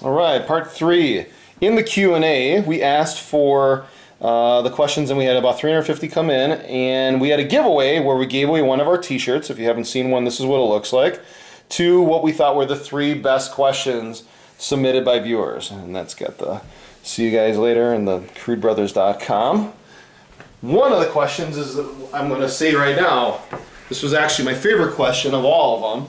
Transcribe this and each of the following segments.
All right, part 3. In the Q&A, we asked for the questions, and we had about 350 come in, and we had a giveaway where we gave away one of our t-shirts. If you haven't seen one, this is what it looks like, to what we thought were the 3 best questions submitted by viewers. And that's got the see you guys later in the crudebrothers.com. One of the questions is, I'm going to say right now, this was actually my favorite question of all of them,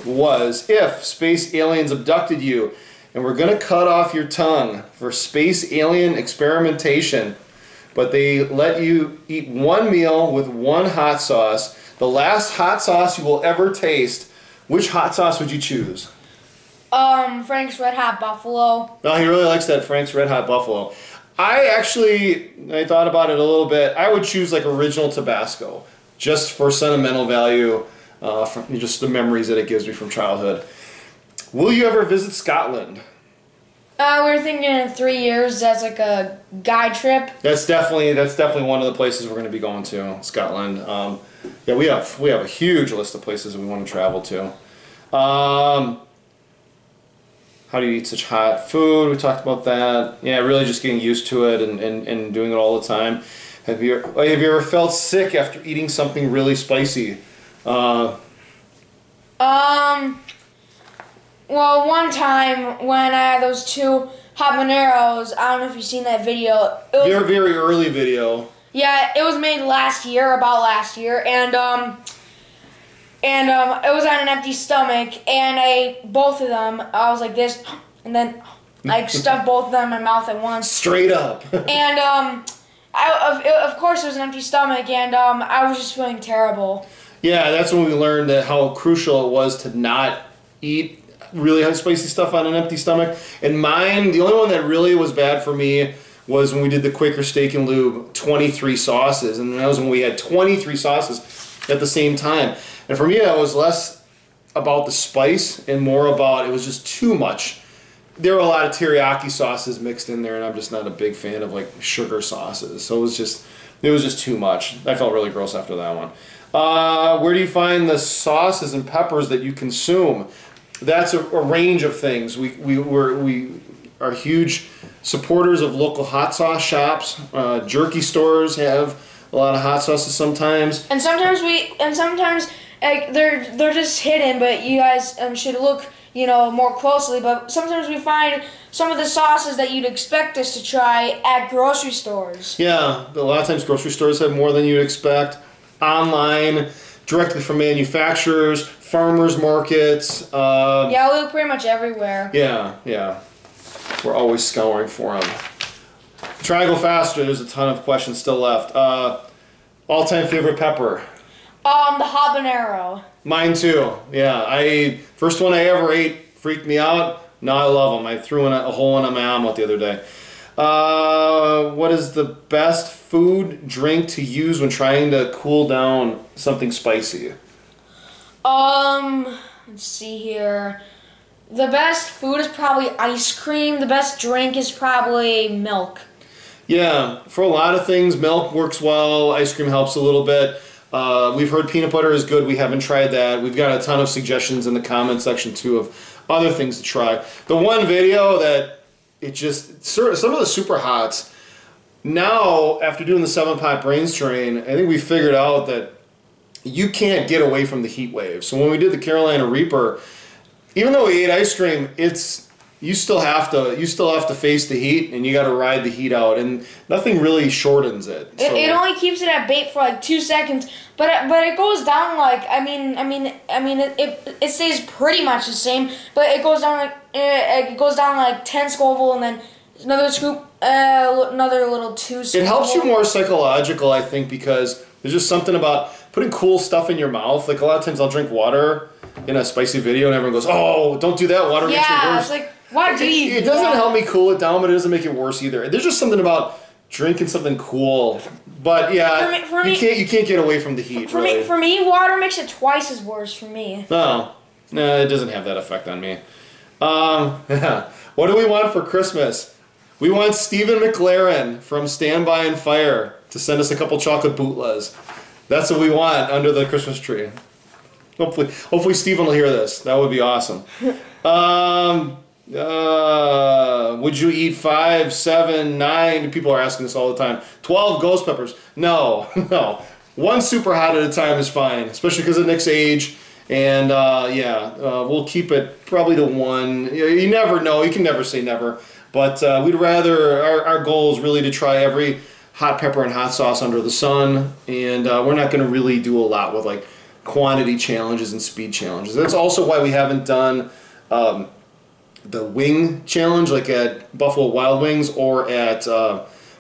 was if space aliens abducted you and we're going to cut off your tongue for space alien experimentation, but they let you eat one meal with one hot sauce, the last hot sauce you will ever taste, which hot sauce would you choose? Frank's Red Hot Buffalo. Oh, he really likes that Frank's Red Hot Buffalo. I thought about it a little bit. I would choose like original Tabasco, just for sentimental value, from just the memories that it gives me from childhood. Will you ever visit Scotland? We were thinking in 3 years. That's like a guide trip. That's definitely one of the places we're going to be going to, Scotland. Yeah, we have a huge list of places that we want to travel to. How do you eat such hot food? We talked about that. Yeah, really just getting used to it and doing it all the time. Have you ever felt sick after eating something really spicy? Well, one time when I had those 2 habaneros, I don't know if you've seen that video. It was, very early video. Yeah, it was made about last year, and it was on an empty stomach, and I ate both of them. I was like this, and then I stuffed both of them in my mouth at once. Straight up. And of course it was an empty stomach, and I was just feeling terrible. Yeah, that's when we learned that how crucial it was to not eat really high spicy stuff on an empty stomach. And mine, the only one that really was bad for me was when we did the Quaker Steak and Lube 23 sauces, and that was when we had 23 sauces at the same time. And for me, it was less about the spice and more about it was just too much. There were a lot of teriyaki sauces mixed in there, and I'm just not a big fan of like sugar sauces. So it was just too much. I felt really gross after that one. Where do you find the sauces and peppers that you consume? That's a range of things. We are huge supporters of local hot sauce shops. Jerky stores have a lot of hot sauces sometimes. And sometimes like they're just hidden, but you guys should look, more closely. But sometimes we find some of the sauces that you'd expect us to try at grocery stores. Yeah, a lot of times grocery stores have more than you'd expect. Online, directly from manufacturers, farmers markets. Yeah, we look pretty much everywhere. Yeah. We're always scouring for them. Try to go faster. There's a ton of questions still left. All-time favorite pepper? The habanero. Mine too. Yeah, first one I ever ate freaked me out. Now I love them. I threw in a whole one on my omelet the other day. What is the best food drink to use when trying to cool down something spicy? Let's see here. The best food is probably ice cream. The best drink is probably milk. Yeah, for a lot of things, milk works well. Ice cream helps a little bit. We've heard peanut butter is good. We haven't tried that. We've got a ton of suggestions in the comment section too of other things to try. The one video that some of the super hots, now after doing the 7-pot brains train, I think we figured out that you can't get away from the heat wave. So when we did the Carolina Reaper, even though we ate ice cream, you still have to face the heat, and you got to ride the heat out, and nothing really shortens it. So. It only keeps it at bait for like 2 seconds, but it goes down like it stays pretty much the same, but it goes down like 10 Scoville, and then another scoop, another little 2 Scoville. It helps you more psychological, I think, because there's just something about putting cool stuff in your mouth. Like a lot of times I'll drink water in a spicy video and everyone goes, "Oh, don't do that. Water makes it worse." Yeah, it's like, why do you? It doesn't help me cool it down, but it doesn't make it worse either. There's just something about drinking something cool. But yeah, you can't get away from the heat. For me, water makes it twice as worse for me. No, it doesn't have that effect on me. What do we want for Christmas? We want Stephen McLaren from Stand By and Fire to send us a couple chocolate bootlas. That's what we want under the Christmas tree. Hopefully Stephen will hear this. That would be awesome. Would you eat 5, 7, 9? People are asking this all the time. 12 ghost peppers. No, no. One super hot at a time is fine, especially because of Nick's age. And we'll keep it probably to 1. You never know. You can never say never. But we'd rather, our goal is really to try every hot pepper and hot sauce under the sun. And we're not going to really do a lot with like quantity challenges and speed challenges. That's also why we haven't done the wing challenge like at Buffalo Wild Wings or at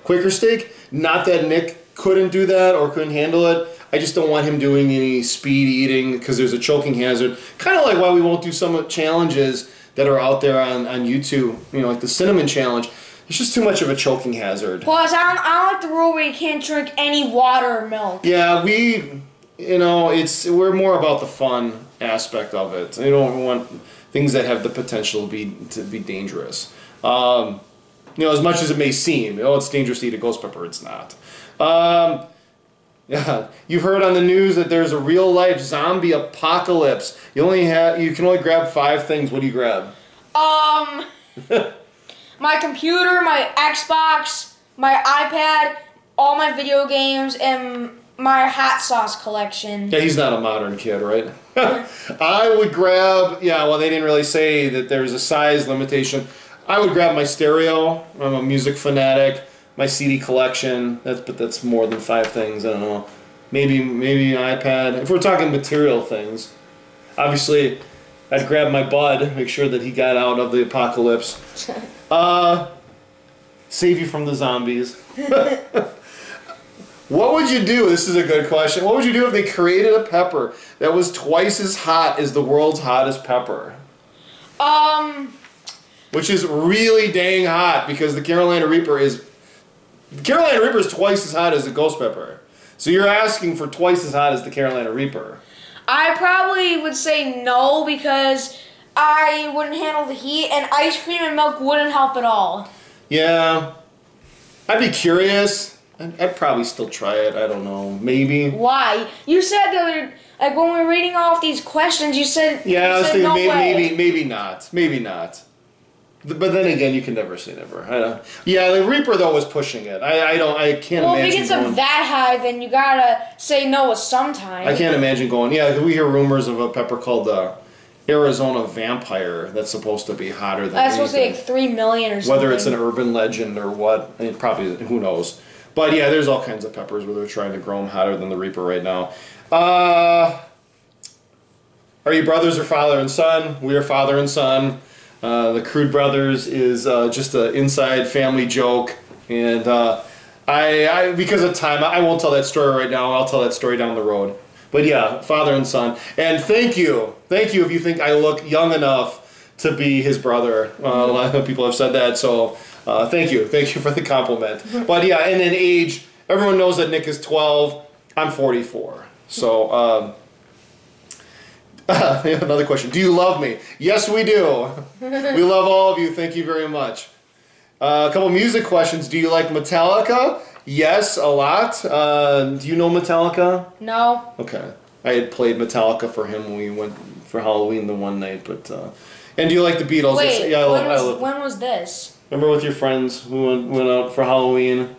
Quaker Steak. Not that Nick couldn't do that or couldn't handle it. I just don't want him doing any speed eating because there's a choking hazard. Kind of like why we won't do some challenges that are out there on YouTube, you know, like the cinnamon challenge. It's just too much of a choking hazard. Plus, I don't like the rule where you can't drink any water or milk. Yeah, we're more about the fun aspect of it. We don't want things that have the potential to be dangerous. As much as it may seem, it's dangerous to eat a ghost pepper. It's not. Yeah, you've heard on the news that there's a real life zombie apocalypse. You can only grab 5 things. What do you grab? My computer, my Xbox, my iPad, all my video games, and my hot sauce collection. Yeah, he's not a modern kid, right? I would grab, they didn't really say that there's a size limitation. I would grab my stereo. I'm a music fanatic. My CD collection. But that's more than 5 things. I don't know. Maybe an iPad. If we're talking material things, obviously, I'd grab my bud. Make sure that he got out of the apocalypse. Save you from the zombies. What would you do? This is a good question. What would you do if they created a pepper that was twice as hot as the world's hottest pepper? Which is really dang hot because the Carolina Reaper is twice as hot as the ghost pepper. So you're asking for twice as hot as the Carolina Reaper. I probably would say no because I wouldn't handle the heat and ice cream and milk wouldn't help at all. Yeah. I'd be curious. I'd probably still try it. I don't know. Maybe. Why? You said the other, like when we were reading off these questions, you said I was thinking no maybe not. Maybe not. But then again, you can never say never. Yeah, the Reaper though was pushing it. I can't imagine. Well, if it gets up that high, then you gotta say no sometime. I can't imagine going. Yeah, we hear rumors of a pepper called Arizona Vampire that's supposed to be hotter than. That's supposed to be like 3 million or something. Whether it's an urban legend or what, probably who knows. But yeah, there's all kinds of peppers where they're trying to grow them hotter than the Reaper right now. Are you brothers or father and son? We are father and son. The Crude Brothers is just an inside family joke, and I because of time, I won't tell that story right now. I'll tell that story down the road. But yeah, father and son. And thank you if you think I look young enough to be his brother. A lot of people have said that, so thank you for the compliment. But yeah, and then age, everyone knows that Nick is 12. I'm 44. So. Another question. Do you love me? Yes, we do. We love all of you. Thank you very much. A couple music questions. Do you like Metallica? Yes, a lot. Do you know Metallica? No. Okay. I had played Metallica for him when we went for Halloween the one night. But and do you like the Beatles? Wait, when was this? Remember with your friends who went out for Halloween?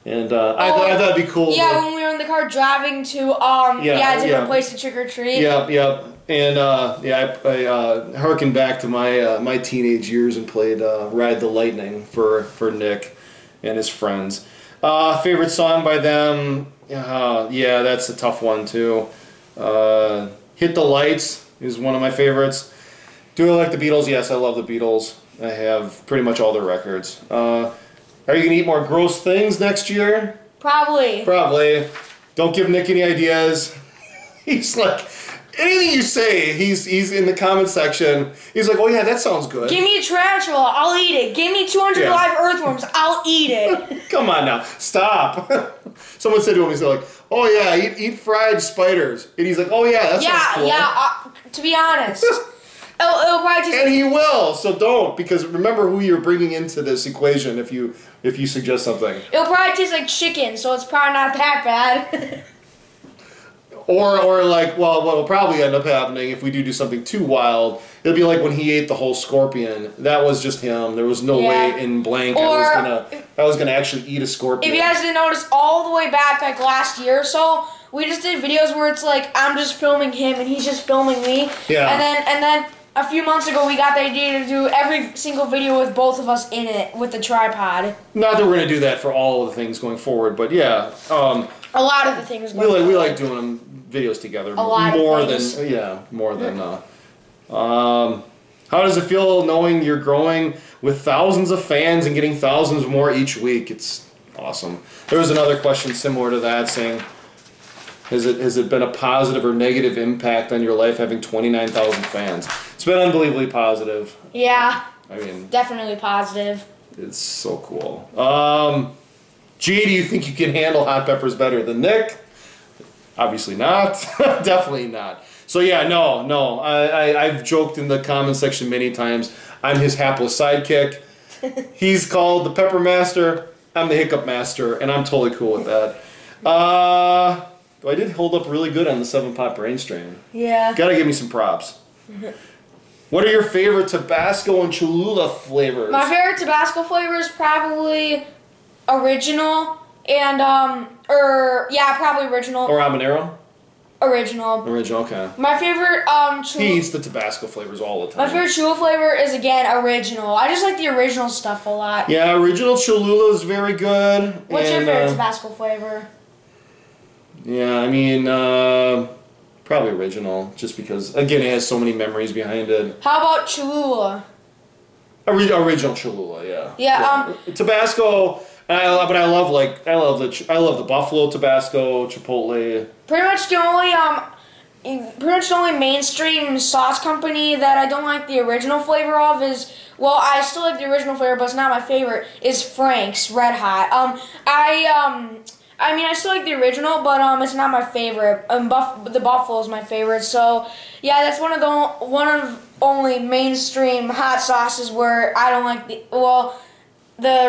And I thought it'd be cool. Yeah, when we were in the car driving to different place to trick or treat. Yep. And I harkened back to my teenage years and played "Ride the Lightning" for Nick and his friends. Favorite song by them? That's a tough one too. "Hit the Lights" is one of my favorites. Do I like the Beatles? Yes, I love the Beatles. I have pretty much all their records. Are you gonna eat more gross things next year? Probably. Don't give Nick any ideas. He's like, anything you say, he's in the comment section. He's like, oh yeah, that sounds good. Give me a tarantula, I'll eat it. Give me 200 live earthworms, I'll eat it. Come on now, stop. Someone said to him, he's like, oh yeah, eat fried spiders. And he's like, oh yeah, that sounds cool. Yeah, to be honest. It'll probably taste and he will, so don't, because remember who you're bringing into this equation if you suggest something. It'll probably taste like chicken, so it's probably not that bad. Or like, well, what will probably end up happening if we do something too wild, it'll be like when he ate the whole scorpion. That was just him. There was no way in blank I was gonna actually eat a scorpion. If you guys didn't notice, all the way back like last year or so, we just did videos where it's like I'm just filming him and he's just filming me. Yeah. And then a few months ago, we got the idea to do every single video with both of us in it with the tripod. Not that we're going to do that for all of the things going forward, but yeah. A lot of the things going forward. We like doing them videos together. A lot of things. More than. How does it feel knowing you're growing with thousands of fans and getting thousands more each week? It's awesome. There was another question similar to that saying, has it been a positive or negative impact on your life having 29,000 fans? It's been unbelievably positive. Yeah. I mean, definitely positive. It's so cool. G, do you think you can handle hot peppers better than Nick? Obviously not. Definitely not. So yeah, no. I've joked in the comment section many times. I'm his hapless sidekick. He's called the Pepper Master. I'm the Hiccup Master, and I'm totally cool with that. I did hold up really good on the 7-pot brain strain. Yeah. Gotta give me some props. What are your favorite Tabasco and Cholula flavors? My favorite Tabasco flavor is probably original and probably original. Or habanero? Original. Original, okay. My favorite He eats the Tabasco flavors all the time. My favorite Cholula flavor is again original. I just like the original stuff a lot. Yeah, original Cholula is very good. What's your favorite Tabasco flavor? Yeah, I mean, probably original, just because, again, it has so many memories behind it. How about Cholula? Original Cholula, yeah. Yeah. Tabasco, but I love the Buffalo Tabasco, Chipotle. Pretty much the only mainstream sauce company that I don't like the original flavor of is, well, I still like the original flavor, but it's not my favorite, is Frank's Red Hot. I still like the original, but it's not my favorite. The Buffalo is my favorite. So, yeah, that's one of only mainstream hot sauces where I don't like the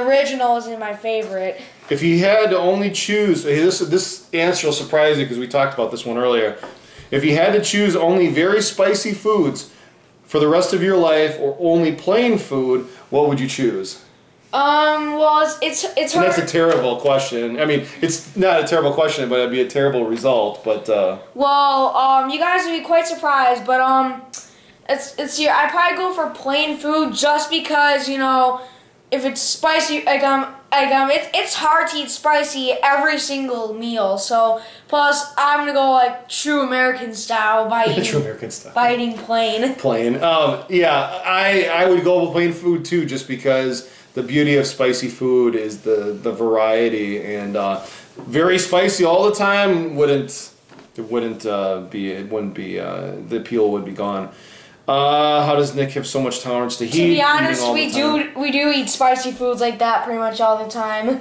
original isn't my favorite. If you had to only choose, this answer will surprise you because we talked about this one earlier. If you had to choose only very spicy foods for the rest of your life or only plain food, what would you choose? Well, it's hard. And that's a terrible question. I mean, it's not a terrible question, but it'd be a terrible result. But you guys would be quite surprised, but I'd probably go for plain food just because if it's spicy, it's hard to eat spicy every single meal. So plus, I'm gonna go like true American style by eating plain. Plain. Yeah, I would go with plain food too, just because. The beauty of spicy food is the variety, and very spicy all the time wouldn't be the appeal would be gone. How does Nick have so much tolerance to heat? To be honest, we do eat spicy foods like that pretty much all the time.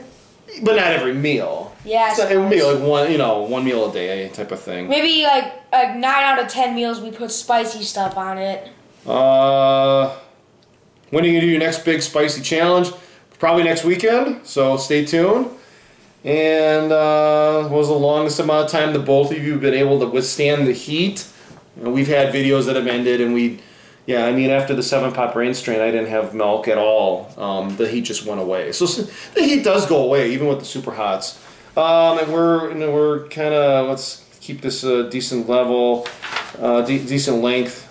But not every meal. Yeah, it would be like one meal a day type of thing. Maybe like 9 out of 10 meals we put spicy stuff on it. When are you going to do your next big spicy challenge? Probably next weekend, so stay tuned. And what was the longest amount of time the both of you have been able to withstand the heat? We've had videos that have ended, and after the 7-pot brain strain, I didn't have milk at all. The heat just went away. So the heat does go away, even with the super hots. And we're kind of, let's keep this a decent level, decent length.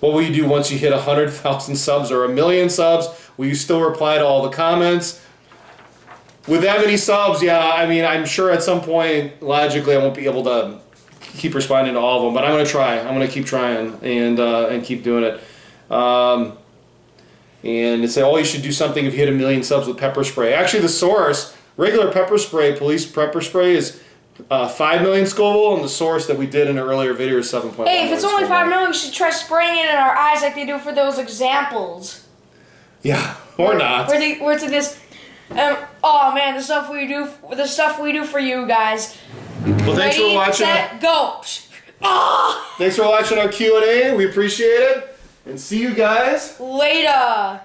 What will you do once you hit 100,000 subs or 1 million subs? Will you still reply to all the comments? With that many subs, I'm sure at some point, logically, I won't be able to keep responding to all of them, but I'm going to try. I'm going to keep trying and keep doing it. And they say, you should do something if you hit 1 million subs with pepper spray. Actually, the source, regular pepper spray, police pepper spray, is 5 million Scoville, and the source that we did in an earlier video is 7.1. Hey, if it's only 5 million, we should try spraying it in our eyes like they do for those examples. Yeah, or not. Where to this? Oh man, the stuff we do for you guys. Well, thanks for watching. Ready, set, go. Thanks for watching our Q&A. We appreciate it, and see you guys later.